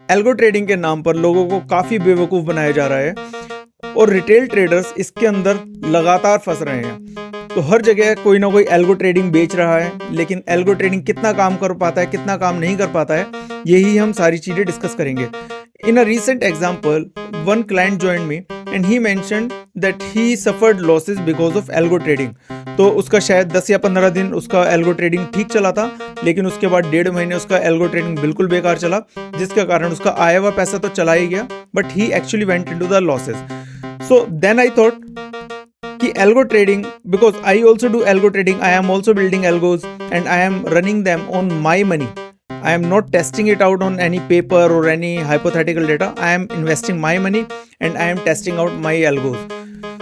Algo trading के नाम पर लोगों को काफ़ी बेवकूफ़ बनाया जा रहा है और रिटेल ट्रेडर्स इसके अंदर लगातार फंस रहे हैं। तो हर जगह कोई ना कोई एल्गो ट्रेडिंग बेच रहा है, लेकिन एल्गो ट्रेडिंग कितना काम कर पाता है, कितना काम नहीं कर पाता है, यही हम सारी चीज़ें डिस्कस करेंगे। इन अ recent example, one client joined me and he mentioned that he suffered losses because of algo trading. तो उसका शायद 10 या 15 दिन उसका एल्गो ट्रेडिंग ठीक चला था, लेकिन उसके बाद 1.5 महीने उसका एल्गो ट्रेडिंग बिल्कुल बेकार चला, जिसके कारण उसका आया हुआ पैसा तो चला ही गया, but he actually went into the losses. So then I thought कि algo trading, because I also do algo trading, I am also building algos and I am running them on my money. I am not testing it out on any paper or any hypothetical data. I am investing my money and I am testing out my algos.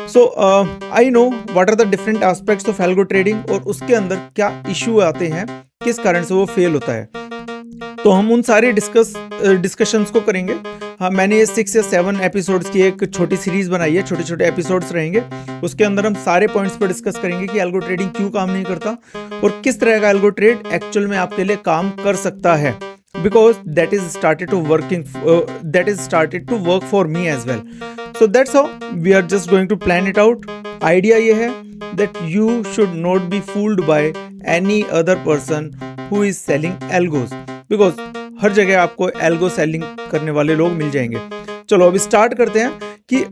So I know what are the different aspects of algo trading और उसके अंदर क्या issue आते हैं, किस कारण से वो फेल होता है। तो हम उन सारे डिस्कशंस को करेंगे। हाँ, मैंने ये 6 या 7 एपिसोड्स की एक छोटी सीरीज बनाई है, छोटे छोटे एपिसोड्स रहेंगे। उसके अंदर हम सारे पॉइंट्स पर डिस्कस करेंगे कि एल्गो ट्रेडिंग क्यों काम नहीं करता और किस तरह का एल्गो ट्रेड एक्चुअल में आपके लिए काम कर सकता है, because that is started to work for me as well. So that's how we are just going to plan it out. Idea ये है that you should not be fooled by any other person who is selling algos, because हर जगह आपको algo selling करने वाले लोग मिल जाएंगे। चलो अब स्टार्ट करते हैं कि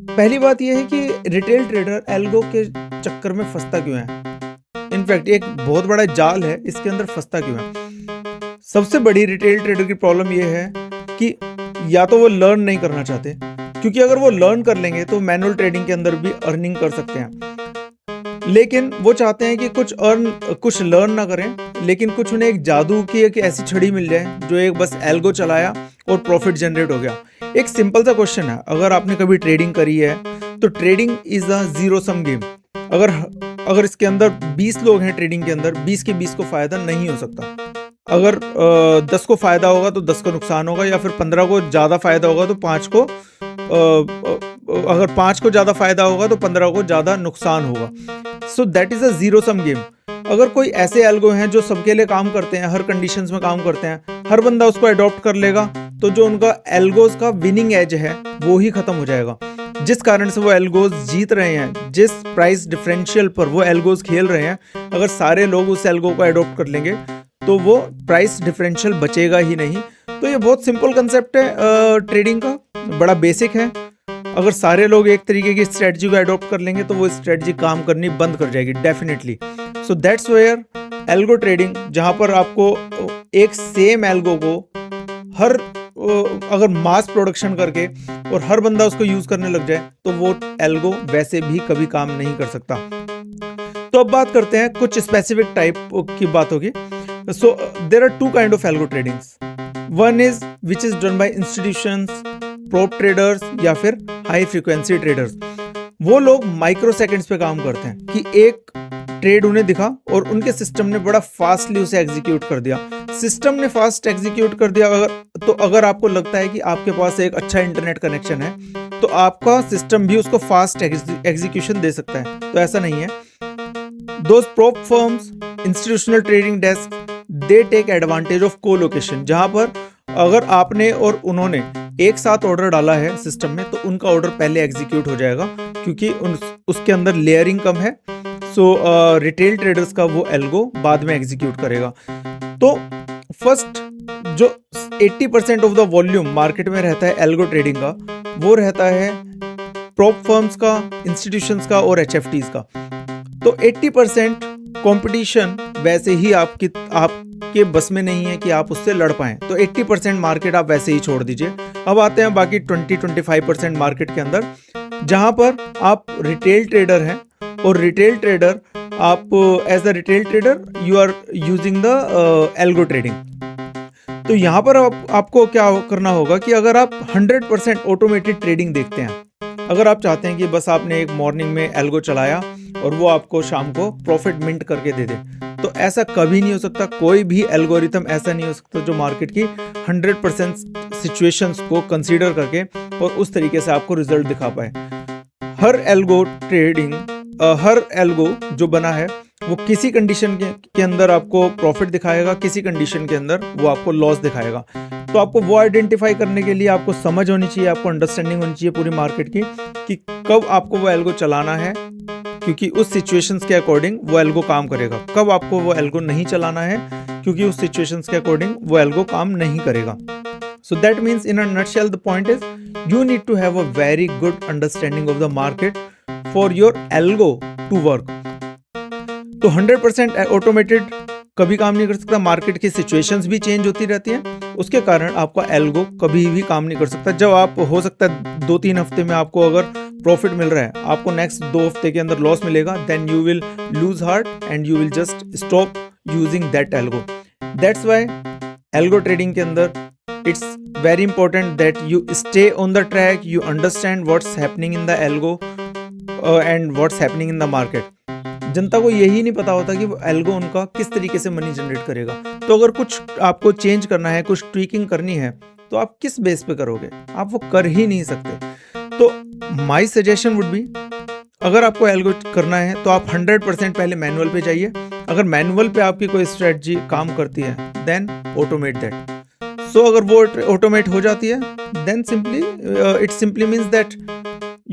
पहली बात यह है कि रिटेल ट्रेडर एल्गो के चक्कर में फंसता क्यों है। इनफैक्ट एक बहुत बड़ा जाल है, इसके अंदर फंसता क्यों है। सबसे बड़ी रिटेल ट्रेडर की प्रॉब्लम यह है कि या तो वो लर्न नहीं करना चाहते, क्योंकि अगर वो लर्न कर लेंगे तो मैनुअल ट्रेडिंग के अंदर भी अर्निंग कर सकते हैं, लेकिन वो चाहते हैं कि कुछ लर्न ना करें, लेकिन कुछ उन्हें एक जादू की एक ऐसी छड़ी मिल जाए जो एक बस एल्गो चलाया और प्रॉफिट जनरेट हो गया। एक सिंपल सा क्वेश्चन है, अगर आपने कभी ट्रेडिंग करी है तो trading is a zero sum game. अगर इसके अंदर 20 लोग हैं ट्रेडिंग के अंदर, 20 के 20 को फायदा नहीं हो सकता। अगर 10 को फायदा होगा तो 10 को नुकसान होगा, या फिर 15 को ज़्यादा फायदा होगा तो 5 को अगर 5 को ज़्यादा फायदा होगा तो 15 को ज़्यादा नुकसान होगा। So that is a zero sum game. अगर कोई ऐसे एल्गो हैं जो सबके लिए काम करते हैं, हर कंडीशंस में काम करते हैं, हर बंदा उसको अडॉप्ट कर लेगा, तो जो उनका एल्गोज का विनिंग एज है वो ही खत्म हो जाएगा। जिस कारण से वो एल्गोज जीत रहे हैं, जिस प्राइस डिफरेंशियल पर वो एल्गोज खेल रहे हैं, अगर सारे लोग उस एल्गो को अडॉप्ट कर लेंगे तो वो प्राइस डिफरेंशियल बचेगा ही नहीं। तो ये बहुत सिंपल कंसेप्ट है ट्रेडिंग का, बड़ा बेसिक है। अगर सारे लोग एक तरीके की स्ट्रेटजी को अडॉप्ट कर लेंगे तो वो स्ट्रेटजी काम करनी बंद कर जाएगी definitely. So that's where algo trading, जहाँ पर आपको एक सेम एल्गो को अगर मास प्रोडक्शन करके और हर बंदा उसको यूज करने लग जाए तो वो एल्गो वैसे भी कभी काम नहीं कर सकता। तो अब बात करते हैं कुछ स्पेसिफिक टाइप की बात होगी। So there are 2 kind of algo tradings. One is which is done by institutions, prop traders या फिर हाई फ्रीक्वेंसी ट्रेडर्स। वो लोग माइक्रो सेकंड्स पे काम करते हैं कि एक ट्रेड उन्हें दिखा और उनके सिस्टम ने बड़ा फास्टली उसे एग्जीक्यूट कर दिया। सिस्टम ने फास्ट एग्जीक्यूट कर दिया अगर आपको लगता है कि आपके पास एक अच्छा इंटरनेट कनेक्शन है तो आपका सिस्टम भी उसको फास्ट एग्जीक्यूशन दे सकता है, तो ऐसा नहीं है। Those prop firms, institutional trading desk, they take advantage of colocation, जहां पर अगर आपने और उन्होंने एक साथ ऑर्डर डाला है सिस्टम में तो उनका ऑर्डर पहले एग्जीक्यूट हो जाएगा, क्योंकि उसके अंदर लेयरिंग कम है। सो रिटेल ट्रेडर्स का वो एल्गो बाद में एग्जीक्यूट करेगा। तो फर्स्ट जो 80% ऑफ द वॉल्यूम मार्केट में रहता है एल्गो ट्रेडिंग का, वो रहता है प्रोप फर्म्स का, इंस्टीट्यूशंस का और HFTs का। तो 80% कंपटीशन वैसे ही आपके बस में नहीं है कि आप उससे लड़ पाएं, तो 80% मार्केट आप वैसे ही छोड़ दीजिए। अब आते हैं बाकी 20-25% मार्केट के अंदर, जहां पर आप रिटेल ट्रेडर हैं और रिटेल ट्रेडर आप as a retail trader you are using the algo trading. तो यहाँ पर आपको क्या करना होगा कि अगर आप 100% ऑटोमेटेड ट्रेडिंग देखते हैं, अगर आप चाहते हैं कि बस आपने एक मॉर्निंग में एल्गो चलाया और वो आपको शाम को प्रॉफिट मिंट करके दे दे, तो ऐसा कभी नहीं हो सकता। कोई भी एल्गोरिथम ऐसा नहीं हो सकता जो मार्केट की 100% सिचुएशंस को कंसीडर करके और उस तरीके से आपको रिजल्ट दिखा पाए। हर एल्गो जो बना है वो किसी कंडीशन के अंदर आपको प्रॉफिट दिखाएगा, किसी कंडीशन के अंदर वो आपको लॉस दिखाएगा। तो आपको वो आइडेंटिफाई करने के लिए आपको समझ होनी चाहिए, आपको अंडरस्टैंडिंग होनी चाहिए पूरी मार्केट की कि कब आपको वो एल्गो चलाना है, क्योंकि उस सिचुएशंस के अकॉर्डिंग वो एल्गो काम करेगा। कब आपको वो एल्गो नहीं चलाना है, क्योंकि उस सिचुएशंस के अकॉर्डिंग वो एल्गो काम नहीं करेगा। So that means in a nutshell the point is you need to have a very good understanding of the market for your algo to work. तो 100% ऑटोमेटेड कभी काम नहीं कर सकता, मार्केट की सिचुएशंस भी चेंज होती रहती हैं, उसके कारण आपका एल्गो कभी भी काम नहीं कर सकता। जब आप हो सकता है 2-3 हफ्ते में आपको अगर प्रॉफिट मिल रहा है, आपको नेक्स्ट 2 हफ्ते के अंदर लॉस मिलेगा, then you will lose heart and you will just stop using that algo. That's why algo trading के अंदर it's very important that you stay on the track, you understand what's happening in the algo and what's happening in the market. जनता को यही नहीं पता होता कि वो algo उनका किस तरीके से मनी जनरेट करेगा। तो अगर कुछ आपको चेंज करना है, कुछ ट्वीकिंग करनी है, तो आप किस बेस पे करोगे? आप वो कर ही नहीं सकते। तो माय सजेशन वुड बी, अगर आपको एल्गो करना है तो आप 100% पहले मैनुअल पे जाइए। अगर मैनुअल पे आपकी कोई स्ट्रेटजी काम करती है, देन ऑटोमेट दैट। सो अगर वो ऑटोमेट हो जाती है, then simply it simply means that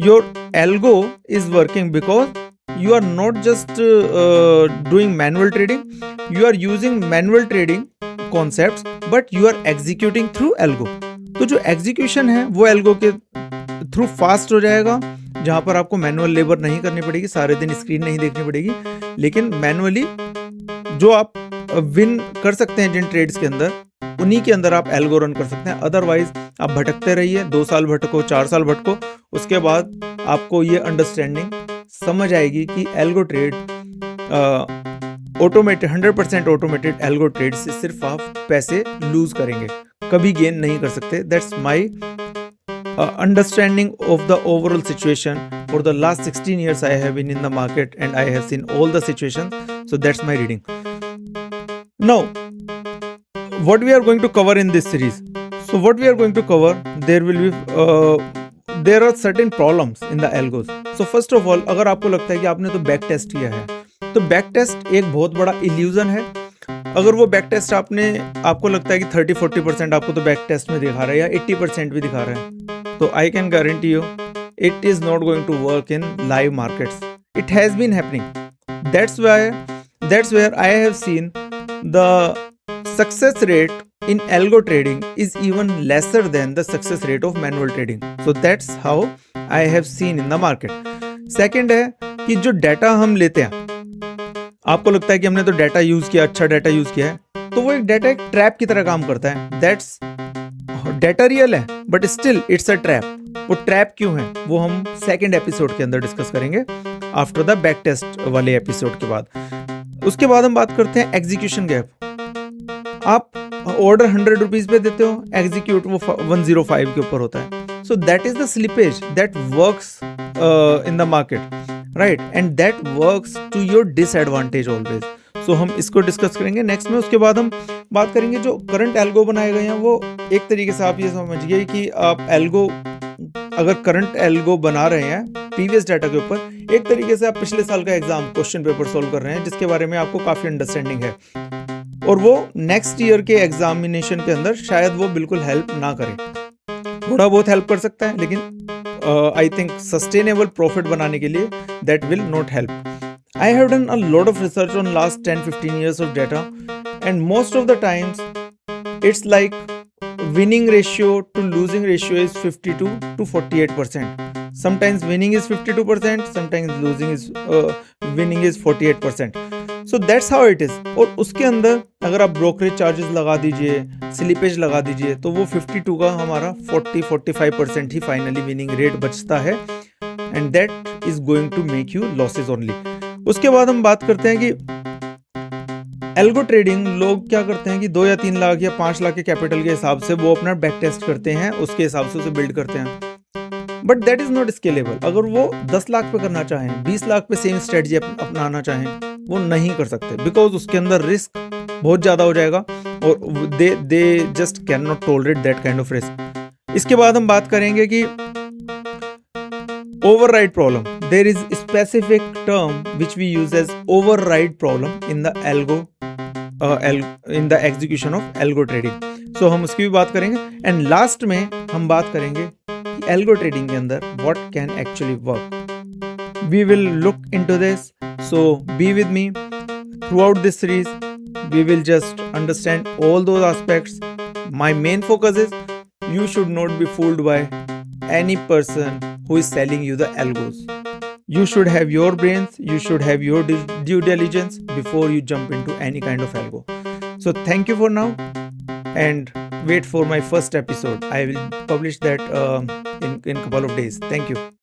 your algo is working because you are not just doing manual trading, you are using manual trading concepts but you are executing through algo. तो जो execution है वो algo के through fast हो जाएगा, जहां पर आपको मैनुअल लेबर नहीं करनी पड़ेगी, सारे दिन स्क्रीन नहीं देखनी पड़ेगी, लेकिन मैनुअली जो आप विन कर सकते हैं जिन ट्रेड्स के अंदर, उन्हीं के अंदर आप एल्गो रन कर सकते हैं। अदरवाइज आप भटकते रहिए, 2 साल भटको, 4 साल भटको, उसके बाद आपको ये अंडरस्टैंडिंग समझ आएगी कि algo trade automated 100% automated algo trade से सिर्फ आप पैसे लूज करेंगे, कभी गेन नहीं कर सकते। That's my understanding of the overall situation. For the last 16 years I have been in the market and I have seen all the situations, so that's my reading. Now what we are going to cover in this series, so what we are going to cover, there will be there are certain problems in the algos. So first of all, अगर आपको लगता है कि आपने तो back test किया है, तो बैक टेस्ट एक बहुत बड़ा इल्यूजन है। अगर वो बैक टेस्ट आपको लगता है कि 30-40% आपको तो बैक टेस्ट में दिखा रहा है या 80% भी दिखा रहा है, तो I can guarantee you it is not going to work in live markets. It has been happening, that's where I have seen the success rate in algo trading is even lesser than the success rate of manual trading. So that's how I have seen in the market. Second है कि जो data हम लेते हैं, आपको लगता है कि हमने तो डाटा यूज किया, अच्छा डाटा यूज किया है, तो वो एक डाटा एक ट्रैप की तरह काम करता है। दैट्स डाटा रियल है but still it's a trap. वो ट्रैप क्यों है वो हम सेकंड एपिसोड के अंदर डिस्कस करेंगे, आफ्टर द बैक टेस्ट वाले एपिसोड के बाद। उसके बाद हम बात करते हैं एग्जीक्यूशन गैप। आप ऑर्डर 100 रुपीज पे देते हो, एग्जीक्यूट वो 105 के ऊपर होता है। So that is the slippage that works in the market, right, and that works to your disadvantage always. So हम इसको डिस्कस करेंगे नेक्स्ट में। उसके बाद हम बात करेंगे जो करंट एल्गो बनाए गए हैं, वो एक तरीके से आप ये समझिए कि आप एल्गो अगर करंट एल्गो बना रहे हैं प्रीवियस डाटा के ऊपर, एक तरीके से आप पिछले साल का एग्जाम क्वेश्चन पेपर सॉल्व कर रहे हैं, जिसके बारे में आपको काफी अंडरस्टैंडिंग है, और वो नेक्स्ट ईयर के एग्जामिनेशन के अंदर शायद वो बिल्कुल हेल्प ना करे, थोड़ा बहुत हेल्प कर सकता है, लेकिन आई थिंक सस्टेनेबल प्रॉफिट बनाने के लिए that will not help. I have done a lot of research on last 10-15 years of data, and most of the times it's like winning ratio to losing ratio is 52 to 48%. Sometimes winning is 52%, sometimes winning is 48%. So that's how it is. और उसके अंदर अगर आप brokerage charges लगा दीजिए, slippage लगा दीजिए, तो वो 52 का हमारा 40-45% ही फाइनली विनिंग रेट बचता है, and that is going to make you losses only. उसके बाद हम बात करते हैं कि एल्गो ट्रेडिंग लोग क्या करते हैं कि 2 या 3 लाख या 5 लाख के कैपिटल के हिसाब से वो अपना बैक टेस्ट करते हैं, उसके हिसाब से उसे बिल्ड करते हैं, but that is not scalable. अगर वो 10 लाख पे करना चाहें, 20 लाख पे सेम स्ट्रेटजी अपनाना चाहें, वो नहीं कर सकते, बिकॉज उसके अंदर रिस्क बहुत ज्यादा हो जाएगा और they just can not tolerate that kind of risk. इसके बाद हम बात करेंगे कि Override problem. There is a specific term which we use as override problem in the in the execution of algo trading. So हम उसकी भी बात करेंगे and last में हम बात करेंगे कि algo trading के अंदर what can actually work. We will look into this. So be with me throughout this series. We will just understand all those aspects. My main focus is you should not be fooled by any person who is selling you the algos. You should have your brains, you should have your due diligence before you jump into any kind of algo. So thank you for now and wait for my first episode. I will publish that in couple of days. Thank you.